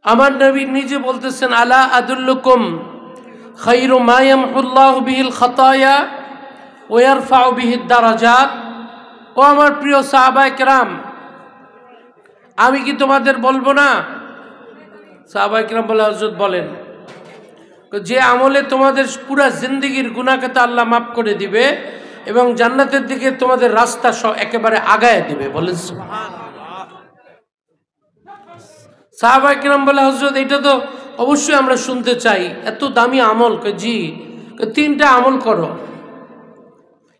আমার নবী নিজে বলতেছেন, আলা আদুল্লুকুম খায়রু মা ইয়ামহুল্লাহু বিহিল খাতায়া ওয়া ইয়ারফাউ বিহিদ দারাজাত। ও আমার প্রিয় সাহাবায়ে কেরাম, আমি কি তোমাদের বলবো না? সাহাবায়ে কেরাম বলে, হযরত বলেন। যে আমলে তোমাদের পুরা জিন্দেগির গুনাহকে আল্লাহ মাফ করে দিবে এবং জান্নাতের দিকে তোমাদের রাস্তা একেবারে আগায় দিবে। বলেন সুবহানাল্লাহ। সাহাবায়ে কেরাম বলে, হযরত এটা তো অবশ্যই আমরা শুনতে চাই, এত দামি আমল। জি, তিনটা আমল করো।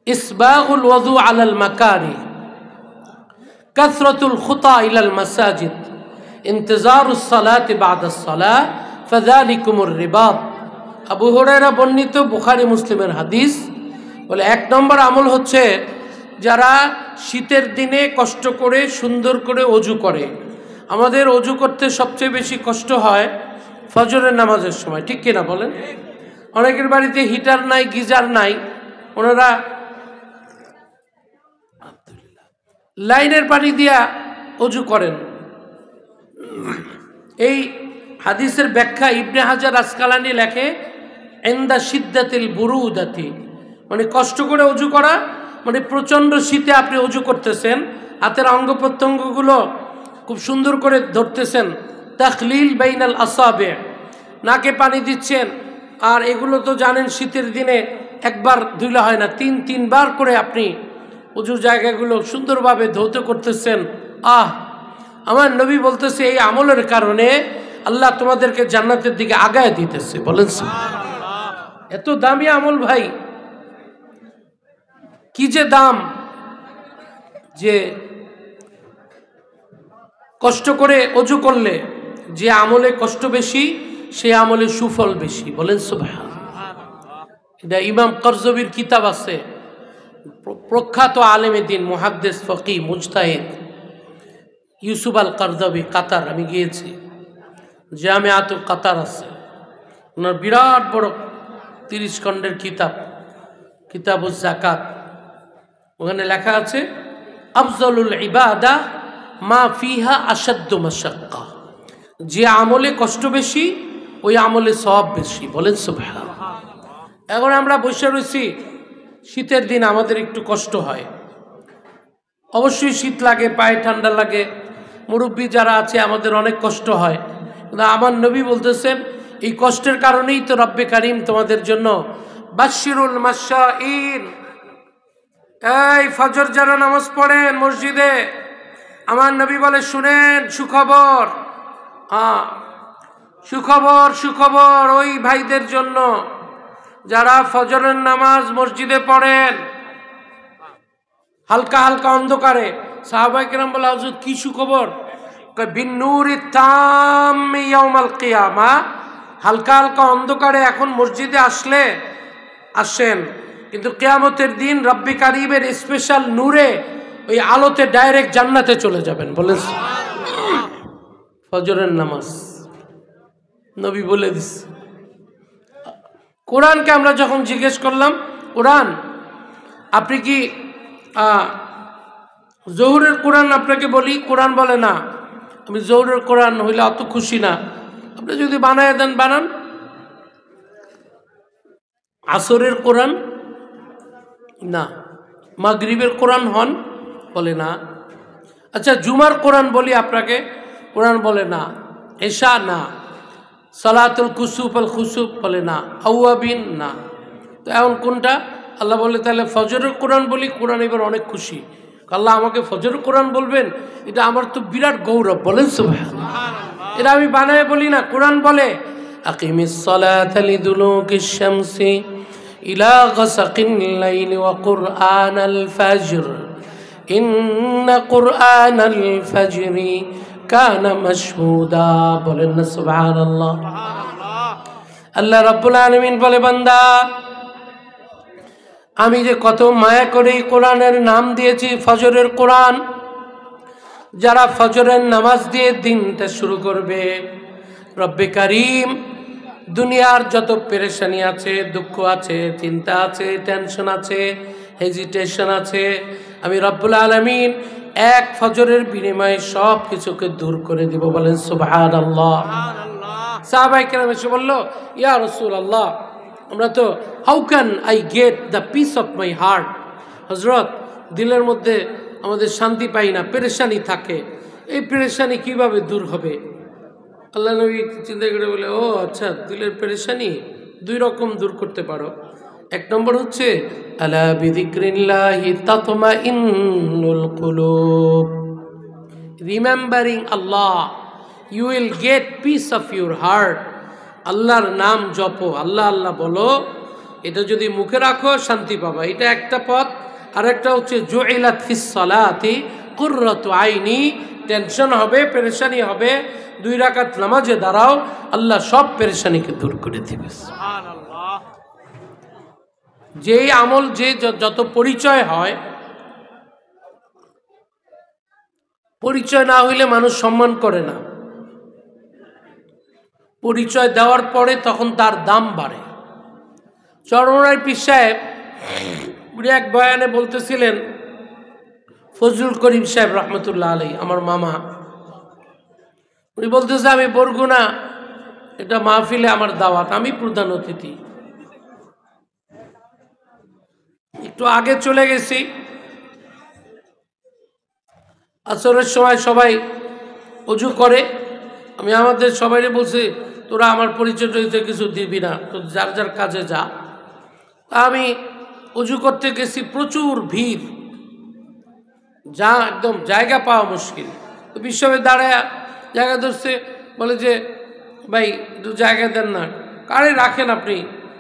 ইসবাগুল ওযু আলাল মাকারি, কাসরাতুল খুতা ইলাল মাসাজিদ, ইন্তিজারুস সালাতি বাদাস সালাহ, ফাযালিকুমুর রিবাত। আবু হুরায়রা বর্ণিত, বুখারী মুসলিমের হাদিস। বলে 1 নম্বর আমল হচ্ছে যারা শীতের দিনে কষ্ট করে সুন্দর করে অজু করে। আমাদের অজু করতে সবচেয়ে বেশি কষ্ট হয় ফজরের নামাজের সময়, ঠিক কিনা বলেন? অনেকের বাড়িতে হিটার নাই, গিজার নাই, ওনারা লাইনের পানি দিয়া অজু করেন। এই হাদিসের ব্যাখ্যা ইবনে হাজার আসকালানি লেখে, ইনদা শিদ্দাতিল বুরুদাতি, মানে কষ্ট করে অজু করা, মানে প্রচণ্ড শীতে আপনি অজু করতেছেন, হাতের অঙ্গ প্রত্যঙ্গগুলো খুব সুন্দর করে ধরতেছেন, তাখলিল বাইনাল আসাবে, নাকে পানি দিচ্ছেন। আর এগুলো তো জানেন শীতের দিনে একবার ধুইলে হয় না, 3-3 বার করে আপনি অজুর জায়গাগুলো সুন্দরভাবে ধৌত করতেছেন। আমার নবী বলতেছে এই আমলের কারণে আল্লাহ তোমাদেরকে জান্নাতের দিকে আগায় দিতেছে। বলেন সুবহানাল্লাহ। এত দামি আমল ভাই, কি যে দাম, যে কষ্ট করে অজু করলে যে আমলে কষ্ট বেশি, সে আমলে সুফল বেশি। বলেন সুবহানাল্লাহ। এটা ইমাম করজবির কিতাব আছে, প্রখ্যাত আলেমে দ্বীন, মুহাদ্দিস, ফকি, মুজতাহিদ ইউসুফ আল করজবি, কাতার আমি গিয়েছি, জামিআতুল কাতার আছে ওনার বিরাট বড় 30 খণ্ডের কিতাব, কিতাবুজ যাকাত। ওখানে লেখা আছে, আফজলুল ইবাদা মা ফিহা আশাদ্দু মাশাক্কা, যে আমলে কষ্ট বেশি ওই আমলে সওয়াব বেশি। বলেন সুবহানাল্লাহ। এখন আমরা বসে রয়েছি, শীতের দিন আমাদের একটু কষ্ট হয়, অবশ্যই শীত লাগে, পায়ে ঠান্ডা লাগে, মুরব্বী যারা আছে আমাদের অনেক কষ্ট হয়। কিন্তু আমার নবী বলতেছেন এই কষ্টের কারণেই তো রব্বে কারিম তোমাদের জন্য বাশশিরুল মাশাঈন, এই ফজর যারা নামাজ পড়েন মসজিদে, আমার নবী বলে শুনেন সুখবর, সুখবর, সুখবর ওই ভাইদের জন্য যারা ফজরের নামাজ মসজিদে পড়েন হালকা হালকা অন্ধকারে। সাহাবায়ে কেরাম বলে, হুজুর কি সুখবর? বিন্নুরি তাম ইয়াউমাল কিয়ামা, হালকা হালকা অন্ধকারে এখন মসজিদে আসলে আসেন, কিন্তু কিয়ামতের দিন রব্বে কারিমের স্পেশাল নূরে, ওই আলোতে ডাইরেক্ট জান্নাতে চলে যাবেন। বলে ফজরের নামাজ নবী বলে দিচ্ছে। কোরআনকে আমরা যখন জিজ্ঞেস করলাম, কোরআন আপনি কি জোহরের কোরআন আপনাকে বলি? কোরআন বলে না, আমি জোহরের কোরআন হইলে অত খুশি না, আপনি যদি বানায় দেন বানান। আসরের কোরআন না, মাগরিবের কোরআন হন? বলে না। আচ্ছা জুমার কোরআন বলি আপনাকে? কোরআন বলে না। এশা না, সালাতুল কুসুফ আল খুসুফ বলে না, আউয়াবিন না। তো এখন কোনটা? আল্লাহ বলে তাহলে ফজরের কোরআন বলি। কোরআন এবার অনেক খুশি, আল্লাহ আমাকে ফজরের কোরআন বলবেন, এটা আমার তো বিরাট গৌরব। বলেন সুবহানাল্লাহ। এটা আমি বানায় বলি না, কোরআন বলে আকিমিস সালাতা লিদুলুকিশ শামসি ইলা গাসাকিল লাইলি ওয়া কুরআনাল ফাজর ইন্না কুরআনাল ফাজরি কানা মাশহুদা। বলেন না সুবহানাল্লাহ। আল্লাহ রাব্বুল আলামিন বলে, বান্দা আমি যে কত মায়া করে কোরআনের নাম দিয়েছি ফজরের কোরআন, যারা ফজরের নামাজ দিয়ে দিনটা শুরু করবে, রব্বে কারিম দুনিয়ার যত পেরেশানি আছে, দুঃখ আছে, চিন্তা আছে, টেনশন আছে, হেজিটেশন আছে, আমি রব্বুল আলামিন এক ফজরের বিনিময়ে সব কিছুকে দূর করে দিব। বলেন সুবহানাল্লাহ। সাহাবায়ে কেরাম এসে বলল, ইয়া রাসূলুল্লাহ, আমরা তো how can I get the piece of my heart, হযরত দিলের মধ্যে আমাদের শান্তি পাই না, পেরেশানি থাকে, এই পেরেশানি কিভাবে দূর হবে? আল্লাহ নবী চিন্তা করে বলে, ও আচ্ছা, দিলের পেরেশানি দুই রকম দূর করতে পারো। এক নম্বর হচ্ছে আলা বিযিকরিল্লাহি তাতমাইন্নুল কুলুব, remembering Allah, you will get peace of your heart. আল্লাহর নাম জপো, আল্লাহ আল্লাহ বলো, এটা যদি মুখে রাখো শান্তি পাবা, এটা একটা পথ। আর একটা হচ্ছে জুইলাত ফিস সালাতি কুররাতু আইনি, টেনশন হবে, পেরেশানি হবে, 2 রাকাত নামাজে দাঁড়াও, আল্লাহ সব পেরেশানিকে দূর করে দিবে। সুবহানাল্লাহ। যেই আমল যে যত পরিচয় হয়, পরিচয় না হইলে মানুষ সম্মান করে না, পরিচয় দেওয়ার পরে তখন তার দাম বাড়ে। চরমরাই পীর সাহেব উনি এক বয়ানে বলতেছিলেন, ফজলুল করিম সাহেব রহমতুল্লাহ আলাইহি, আমার মামা, উনি বলতেছে আমি বরগুনা, এটা মাহফিলে আমার দাওয়াত, আমি প্রধান অতিথি, একটু আগে চলে গেছি, আসরের সময় সবাই অজু করে, আমি আমাদের সবাই বলছি তোরা আমার পরিচয় কিছু দিবি না, তো যার যার কাজে যা। আমি অজু করতে গেছি, প্রচুর ভিড়, যা একদম জায়গা পাওয়া মুশকিল। তো বিশ্ববিদ্যালয়ে দাঁড়ায় জায়গা ধরছে, বলে যে ভাই একটু জায়গা দেন না। কারে রাখেন আপনি,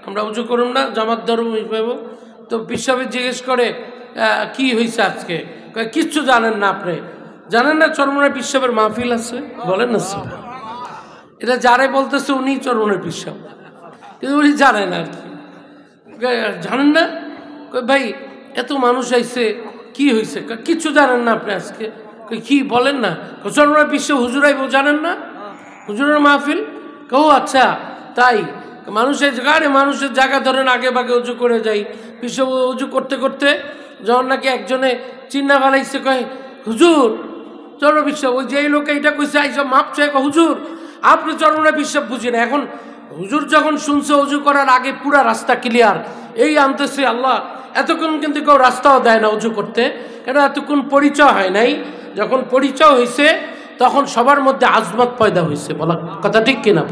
আমরা উঁচু করুন না, জামাত ধরুন পাব। তো বিশ্ববিদ্যালয় জিজ্ঞেস করে কি হয়েছে আজকে, কিচ্ছু জানেন না, আপনি জানেন না চরমনাই পীর সাহেবের মাহফিল আছে? বলেন না, এটা যারে বলতেছে উনি চরমনাই পীর সাহেব, কিন্তু উনি জানেন আর কি, জানেন না। ভাই এত মানুষ আইছে, কি হয়েছে? কিচ্ছু জানেন না আপনি আজকে? কি বলেন না, চরমনাই পীর সাহেব হুজুরাই জানেন না, হুজুরের মাহফিল। কেউ আচ্ছা তাই, মানুষের গাড়ি মানুষের জায়গা ধরেন, আগে বাগে উঁচু করে যাই। বিশ্ব উঁচু করতে করতে যখন নাকি একজনে চিন্না ফেলাইছে, কয় হুজুর চরমনাই পীর সাহেব, ওই যে লোক এইটা কইছে আইসব মাপ চাই, হুজুর আপনি চরমনাই পীর সাহেব বুঝি না। এখন হুজুর যখন শুনছে উঁচু করার আগে পুরা রাস্তা ক্লিয়ার, এই আনতেছে আল্লাহ, এতক্ষণ কিন্তু কেউ রাস্তাও দেয় না উঁচু করতে, কেন এতক্ষণ পরিচয় হয় নাই। যখন পরিচয় হয়েছে তখন সবার মধ্যে আজমত পয়দা হয়েছে। বলা কথা ঠিক কিনা?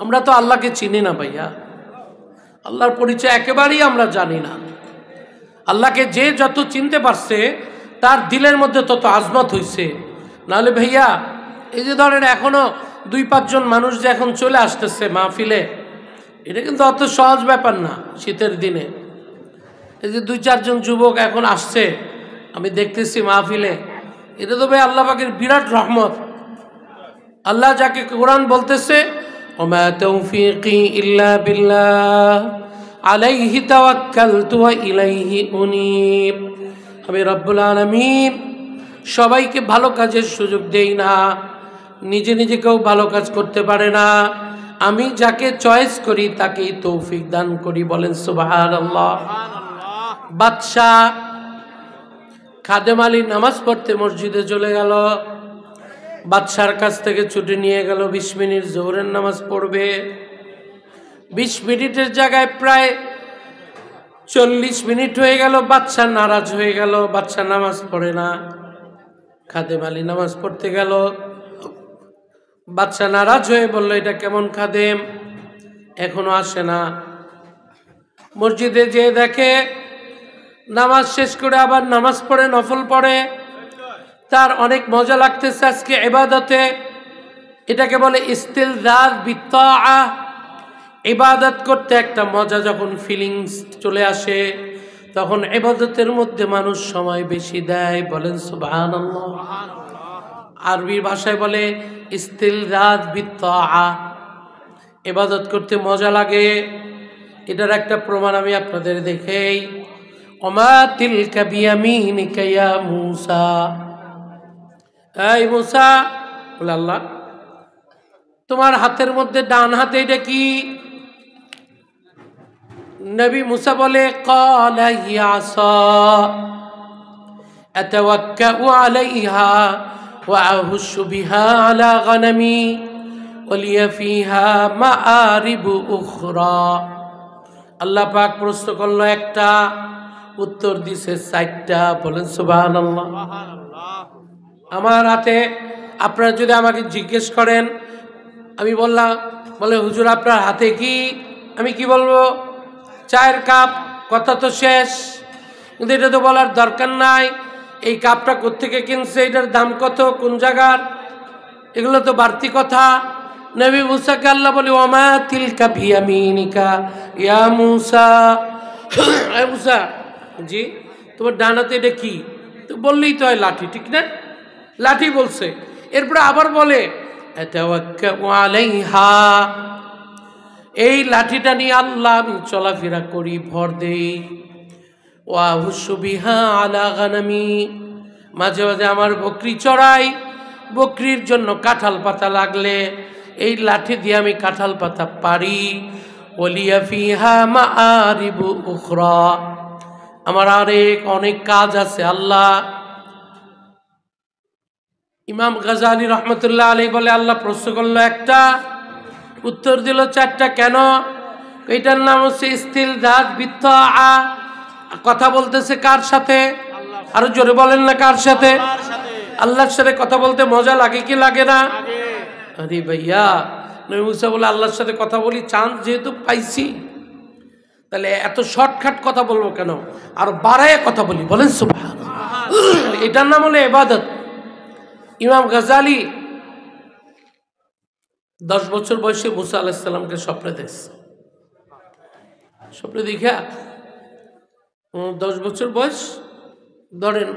আমরা তো আল্লাহকে চিনি না ভাইয়া, আল্লাহর পরিচয় একেবারেই আমরা জানি না। আল্লাহকে যে যত চিনতে পারছে তার দিলের মধ্যে তত আজমত হয়েছে। নাহলে ভাইয়া এই যে ধরেন এখনো 2-5 জন মানুষ যে এখন চলে আসতেছে মাহফিলে, এটা কিন্তু অত সহজ ব্যাপার না। শীতের দিনে এই যে 2-4 জন যুবক এখন আসছে, আমি দেখতেছি মাহফিলে, এটা তো ভাই আল্লাহ পাকের বিরাট রহমত। আল্লাহ যাকে কোরআন বলতেছে, ওমা তৌফিকি ইল্লা বিল্লাহ আলাইহি তাওয়াক্কালতু ওয়া ইলাইহি উনীব, আমি রব্বুল আলামিন সবাইকে ভালো কাজের সুযোগ দেই না, নিজে নিজে কেউ ভালো কাজ করতে পারে না, আমি যাকে চয়েস করি তাকেই তৌফিক দান করি। বলেন সুবহানাল্লাহ। বাদশাহ খাদেম আলী নামাজ পড়তে মসজিদে চলে গেল, বাদশার কাছ থেকে ছুটি নিয়ে গেল 20 মিনিট জোহরের নামাজ পড়বে। 20 মিনিটের জায়গায় প্রায় 40 মিনিট হয়ে গেল। বাদশা নারাজ হয়ে গেল, বাদশা নামাজ পড়ে না। খাদেম আলী নামাজ পড়তে গেল, বাদশা নারাজ হয়ে বলল, এটা কেমন খাদেম, এখনো আসে না। মসজিদে যেয়ে দেখে নামাজ শেষ করে আবার নামাজ পড়ে, নফল পড়ে, তার অনেক মজা লাগতেছে আজকে ইবাদতে। এটাকে বলে ইস্তিলজাজ বিত্তাআ, ইবাদত করতে একটা মজা যখন ফিলিংস চলে আসে তখন ইবাদতের মধ্যে মানুষ সময় বেশি দেয়। বলেন সুবহানাল্লাহ। আরবি ভাষায় বলে ইস্তিলজাজ বিত্তাআ, ইবাদত করতে মজা লাগে। এটার একটা প্রমাণ আমি আপনাদের দেখাই। ওমা তিলকা বিয়ামিনিকা ইয়া মূসা, এই মূসা, বলে আল্লাহ তোমার হাতের মধ্যে ডান হাতে এটা কি? নবী মূসা বলে ক্বালা ইয়া আসা, আতাওয়াক্কাউ আলাইহা ওয়া আহুশু বিহা আলা গানামি ওয়ালিয়া ফিহা মাআরিবু উখরা। আল্লাহ পাক প্রশ্ন করলো একটা, উত্তর দিছে 4টা। বলেন সুবহানাল্লাহ। আমার হাতে আপনারা যদি আমাকে জিজ্ঞেস করেন, আমি বললাম, বলে হুজুর আপনার হাতে কি, আমি কি বলবো? চায়ের কাপ। কথা তো শেষ। কিন্তু এটা তো বলার দরকার নাই এই কাপটা কোত্থেকে কিনছে, এটার দাম কত, কোন জায়গার, এগুলো তো বাড়তি কথা। নবী মুসাকে আল্লাহ বলে ওমা তিলকা বিয়ামিনিকা ইয়া মুসা। মুসা, জি তোমার ডান হাতে এটা কি? তো বললেই তো হয় লাঠি, ঠিক না? লাঠি বলছে। এরপরে আবার বলে এই লাঠিটা নিয়ে আল্লাহ আমি চলাফেরা করি, ভর দেই। ওয়াহুশু বিহা আলা গানামি, মাঝে মাঝে আমার বকরি চড়াই, বকরির জন্য কাঁঠাল পাতা লাগলে এই লাঠি দিয়ে আমি কাঁঠাল পাতা পারি। ওলিয়া ফিহা মাআরিবু উখরা, আমার অনেক কাজ আছে আল্লাহ। ইমাম গাজালি রহমতুল্লাহ আলাইহি বলে আল্লাহ প্রশ্ন করলো একটা, উত্তর দিল 4টা। কেন? এটার নাম হচ্ছে ইস্তিলজাজ বিত্তাআ। কথা বলতেছে কার সাথে? আরো জোরে বলেন না, কার সাথে? আল্লাহর সাথে কথা বলতে মজা লাগে কি লাগে না? আরে ভাইয়া, নবী মুসা বলে আল্লাহর সাথে কথা বলি, চান্স যেহেতু পাইছি, তাহলে এত শর্টকাট কথা বলবো কেন, আর বাড়ায় কথা বলি। বলেন সুবহানাল্লাহ। এটার নাম হলো ইবাদত। ইমাম গাজালি 10 বছর বয়সে মুসা আলাইহিস সালামকে স্বপ্নে দেখছে। স্বপ্নে দেখা 10 বছর বয়স, ধরেন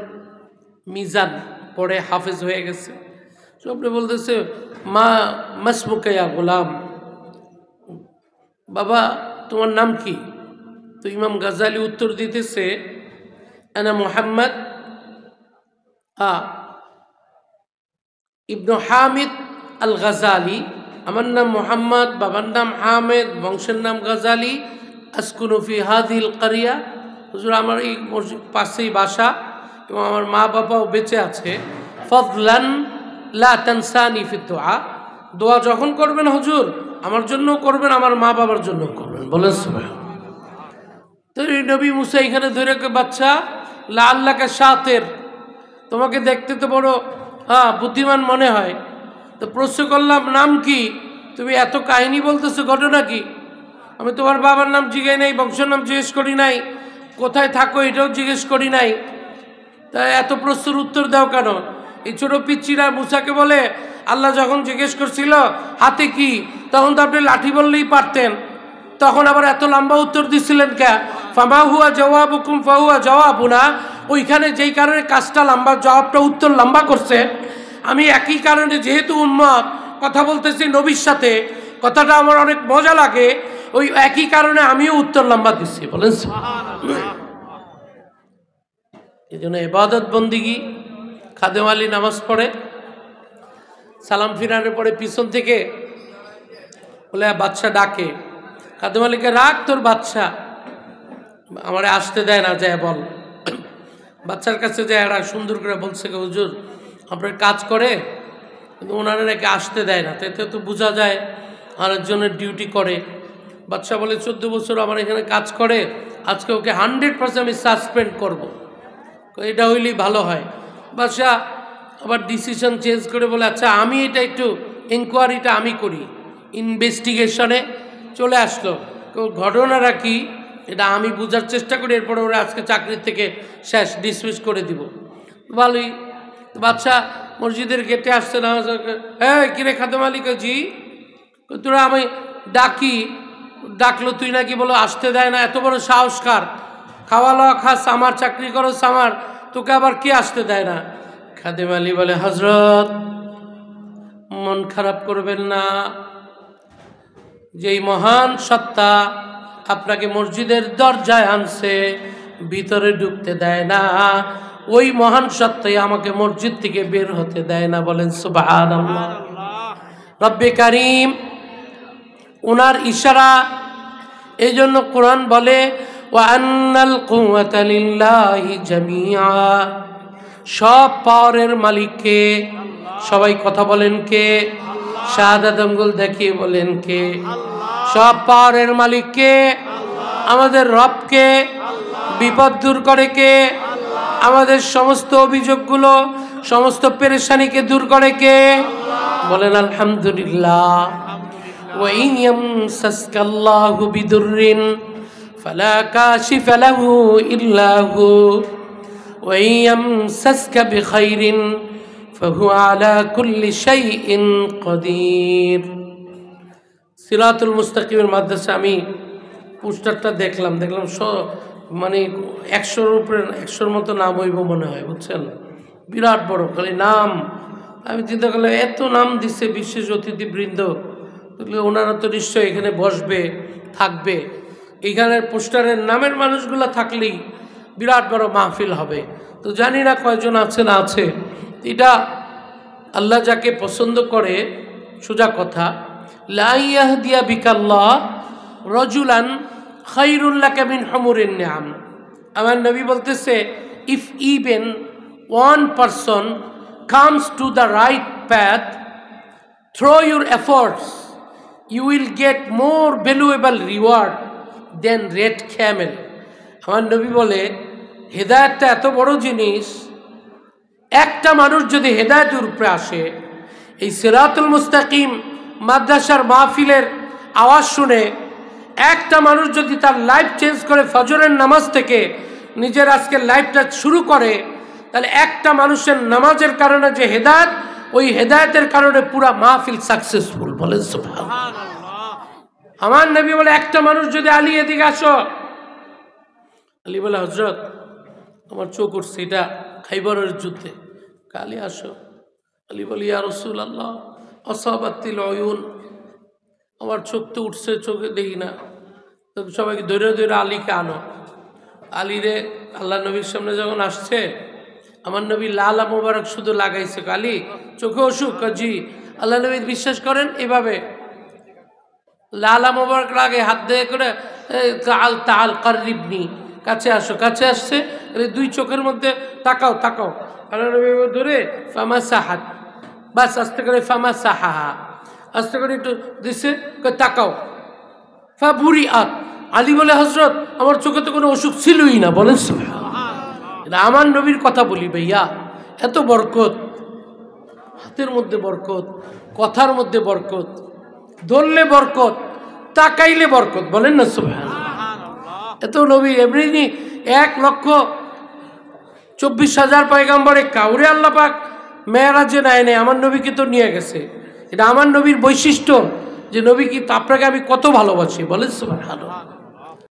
মিজান পড়ে হাফেজ হয়ে গেছে। স্বপ্নে বলতেছে মা মাসমুকা ইয়া গোলাম, বাবা তোমার নাম কি? তো ইমাম গাজালি উত্তর দিতেছে আনা মুহাম্মদ ইবনু হামিদ আল গাজালি, আমার নাম মোহাম্মদ, বাবার নাম হামেদ, বংশের নাম গাজালি। আসকুনু ফি হাযিল কারিয়া, হুজুর আমার এই পাশেই বাসা এবং আমার মা বাবাও বেঁচে আছে। ফাদলান লা তানসানি ফি দুআ, দোয়া যখন করবেন হুজুর আমার জন্যও করবেন, আমার মা বাবার জন্যও করবেন। বলেন সুবহানাল্লাহ। তো নবী মুসা এখানে ধরে বাচ্চা লা আল্লাহকে শাতির, তোমাকে দেখতে তো বড় বুদ্ধিমান মনে হয়, তো প্রশ্ন করলাম নাম কি? তুমি এত কাহিনী বলতেছো, ঘটনা কি? আমি তোমার বাবার নাম জিজ্ঞাই নাই, বংশের নাম জিজ্ঞেস করি নাই, কোথায় থাকো এটাও জিজ্ঞেস করি নাই, তাই এত প্রশ্নের উত্তর দাও কেন? এই ছোট পিচ্চিরা মুসাকে বলে আল্লাহ যখন জিজ্ঞেস করছিল হাতে কি, তখন তো আপনি লাঠি বললেই পারতেন, তখন আবার এত লম্বা উত্তর দিচ্ছিলেন কে? ফামা হুয়া জওয়াবুকুম ফাহুয়া জওয়াবুনা, ওইখানে যেই কারণে কাজটা লম্বা, জবাবটা উত্তর লম্বা করছে, আমি একই কারণে যেহেতু উম্মত কথা বলতেছি নবীর সাথে, কথাটা আমার অনেক মজা লাগে, ওই একই কারণে আমিও উত্তর লম্বা দিচ্ছি। বলেন এই জন্য ইবাদত বন্দিগি। খাদেম আলী নামাজ পড়ে, সালাম ফিরানোর পরে পিছন থেকে বলে বাচ্চা ডাকে, খাদেম আলীকে রাখ তোর বাচ্চা, আমারে আসতে দেয় না, যায় বল। বাচ্চার কাছে যায় এরা সুন্দর করে বলছে হুজুর আপনার কাজ করে, কিন্তু ওনারা নাকি আসতে দেয় না, তাতে তো বোঝা যায় আরেকজনের ডিউটি করে। বাচ্চা বলে 14 বছর আমার এখানে কাজ করে, আজকে ওকে 100% আমি সাসপেন্ড করবো, এটা হইলেই ভালো হয়। বাদশা আবার ডিসিশন চেঞ্জ করে বলে আচ্ছা আমি এটা একটু ইনকোয়ারিটা আমি করি, ইনভেস্টিগেশনে চলে আসলো, ঘটনাটা কি এটা আমি বোঝার চেষ্টা করি, এরপরে ওরা আজকে চাকরির থেকে শেষ, ডিসমিস করে দিব। ভালোই। বাদশা মসজিদের গেটে আসছে না, হ্যাঁ কিরে খাদেম আলী, জি তোরা আমি ডাকলো, তুই নাকি বলো আসতে দেয় না, এত বড় সাহসকার, খাওয়া লওয়া খাস আমার, চাকরি করস আমার, তোকে আবার কে আসতে দেয় না? খাদেম আলী বলে হজরত মন খারাপ করবেন না, যেই মহান সত্তা আপনাকে মসজিদের দরজায় আনছে, ভিতরে ঢুকতে দেয় না, ওই মহান সত্তাই আমাকে মসজিদ থেকে বের হতে দেয় না। বলেন সুবহানাল্লাহ। রব্বে কারিম ওনার ইশারা, এই জন্য কোরআন বলে ওয়া আন্নাল কুওয়াতা লিল্লাহি জামিআ সব পাওয়ারের মালিক কে? সবাই কথা বলেন কে? শাহাদাত আঙ্গুল দেখিয়ে বলেন কে? সব পাওয়ারের মালিক কে? আমাদের রব কে? বিপদ দূর করে কে? আমাদের সমস্ত অভিযোগগুলো, সমস্ত পেরেশানিকে দূর করে কে? বলেন আলহামদুলিল্লাহ। ওয়া ইন ইয়ামসাসকাল্লাহু বিদুররিন ফালা কাশিফা লাহু ইল্লা হু ওয়া ইন ইয়ামসাসকা বিখাইরিন ফাহুয়া আলা কুল্লি শাইইন কাদির। সিরাতুল মুস্তাকিমের মাদ্রাসা আমি পোস্টারটা দেখলাম মানে 100-র উপরে, 100-র মতো নাম হইব মনে হয়, বুঝছেন? বিরাট বড় খালি নাম। আমি চিন্তা করলাম এত নাম দিচ্ছে বিশেষ অতিথিবৃন্দ, ওনারা তো নিশ্চয়ই এখানে বসবে, থাকবে। এইখানের পোস্টারের নামের মানুষগুলো থাকলেই বিরাট বড় মাহফিল হবে। তো জানি না কয়জন আছে না আছে। এটা আল্লাহ যাকে পছন্দ করে, সোজা কথা, লা ইয়াহদিয়া বিকাল্লাহ রাজুলান খায়রুল লাকা মিন হুমুরিন নিআম। আমার নবী বলতেছে, if even one person comes to the right path through your efforts, you will get more valuable reward than red camel. আমার নবী বলে, হেদায়েতটা এত বড় জিনিস, একটা মানুষ যদি হেদায়েতের উপরে আসে, এই সিরাতুল মুস্তাকিম মাদ্রাসার মাহফিলের আওয়াজ শুনে একটা মানুষ যদি তার লাইফ চেঞ্জ করে, ফজরের নামাজ থেকে নিজের আজকের লাইফটা শুরু করে, তাহলে একটা মানুষের নামাজের কারণে যে হেদায়েত, ওই হেদায়েতের কারণে পুরা মাহফিল সাকসেসফুল। বলেন সুবহানাল্লাহ। আমার নবী বলে, একটা মানুষ যদি, আলী এদিকে আসো। আলী বলে, হযরত আমার চোখ উঠছে, এটা খাইবরের যুদ্ধে। আলী আসো। আলী বলে, ইয়া রাসূলুল্লাহ আসাবাতিল উয়ুন, আমার চোখ তো উঠছে, চোখে দেখি না। তো সবাইকে ধরে ধরে আলীকে আনো। আলীরে আল্লাহ নবীর সামনে যখন আসছে, আমার নবী লালা মোবারক শুধু লাগাইছে। আলী চোখে অসুখ? জি। আল্লাহ নবী বিশ্বাস করেন এভাবে লালা মোবারক লাগে, হাত দিয়ে করে তাল তাল কারিবনি, কাছে আসো। কাছে আসছে, দুই চোখের মধ্যে তাকাও তাকাও। আল্লাহ নবী ধরে ফামা সাহাত, বাস আস্তে করে ফামা সাহা, আস্তে করে একটু দিছে, তাকাও। ফা বুড়ি আত। আলী বলে, হযরত আমার চোখে তো কোনো অসুখ ছিলই না। বলেন সুবহানাল্লাহ। আমার নবীর কথা বলি ভাইয়া, এত বরকত, হাতের মধ্যে বরকত, কথার মধ্যে বরকত, ধরলে বরকত, তাকাইলে বরকত। বলেন না সুবহানাল্লাহ। এত নবী এমনি 1,24,000 পয়গম্বরে কাউরে আল্লাহ পাক মেরাজে নেয় নাই, আমার নবীকে তো নিয়ে গেছে। এটা আমার নবীর বৈশিষ্ট্য যে নবী কি আপনাকে আমি কত ভালোবাসি। বলেন সুবহানাল্লাহ।